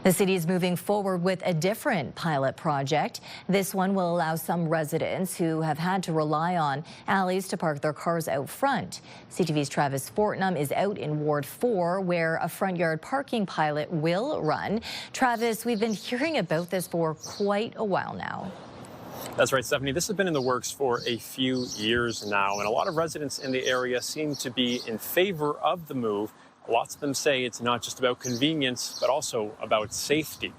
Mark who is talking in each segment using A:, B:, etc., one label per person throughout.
A: The city is moving forward with a different pilot project. This one will allow some residents who have had to rely on alleys to park their cars out front. CTV's Travis Fortnum is out in Ward 4, where a front yard parking pilot will run. Travis, we've been hearing about this for quite a while now.
B: That's right, Stephanie. This has been in the works for a few years now, and a lot of residents in the area seem to be in favor of the move. Lots of them say it's not just about convenience, but also about safety.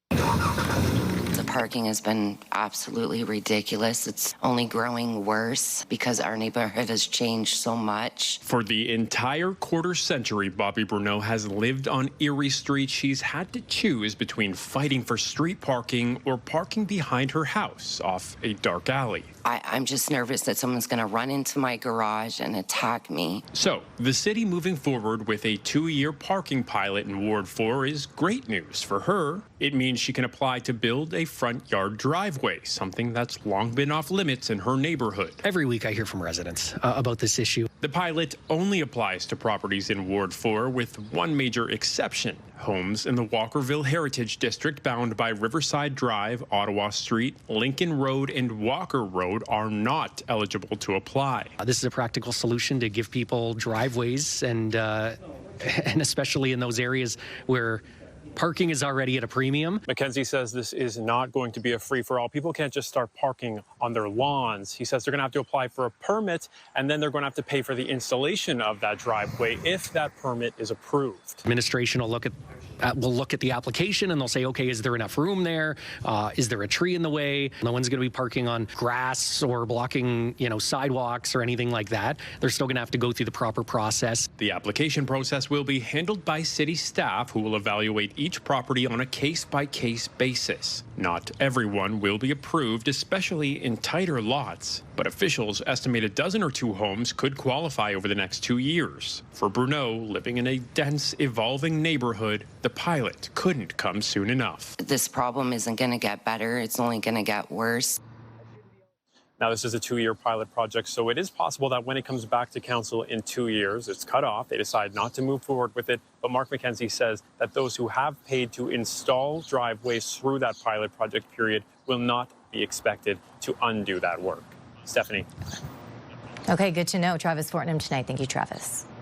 C: The parking has been absolutely ridiculous. It's only growing worse because our neighborhood has changed so much.
D: For the entire quarter century Bobby Bruneau has lived on Erie Street, she's had to choose between fighting for street parking or parking behind her house off a dark alley.
C: I'm just nervous that someone's going to run into my garage and attack me.
D: So, the city moving forward with a 2-year parking pilot in Ward 4 is great news for her. It means she can apply to build a front yard driveway, something that's long been off limits in her neighborhood.
E: Every week I hear from residents about this issue.
D: The pilot only applies to properties in Ward 4 with one major exception. Homes in the Walkerville Heritage District bound by Riverside Drive, Ottawa Street, Lincoln Road, and Walker Road are not eligible to apply.
E: This is a practical solution to give people driveways and especially in those areas where parking is already at a premium.
B: Mackenzie says this is not going to be a free-for-all. People can't just start parking on their lawns. He says they're going to have to apply for a permit, and then they're going to have to pay for the installation of that driveway if that permit is approved.
E: Administration will look at the application and they'll say, okay, is there enough room there? Is there a tree in the way? No one's going to be parking on grass or blocking, sidewalks or anything like that. They're still going to have to go through the proper process.
D: The application process will be handled by city staff who will evaluate each property on a case-by-case basis. Not everyone will be approved, especially in tighter lots, but officials estimate a dozen or two homes could qualify over the next 2 years. For Bruneau, living in a dense, evolving neighborhood, the pilot couldn't come soon enough.
C: This problem isn't going to get better. It's only going to get worse.
B: Now, this is a 2-year pilot project, so it is possible that when it comes back to council in 2 years, it's cut off. They decide not to move forward with it. But Mark Mackenzie says that those who have paid to install driveways through that pilot project period will not be expected to undo that work. Stephanie.
A: Okay, good to know. Travis Fortnum tonight. Thank you, Travis.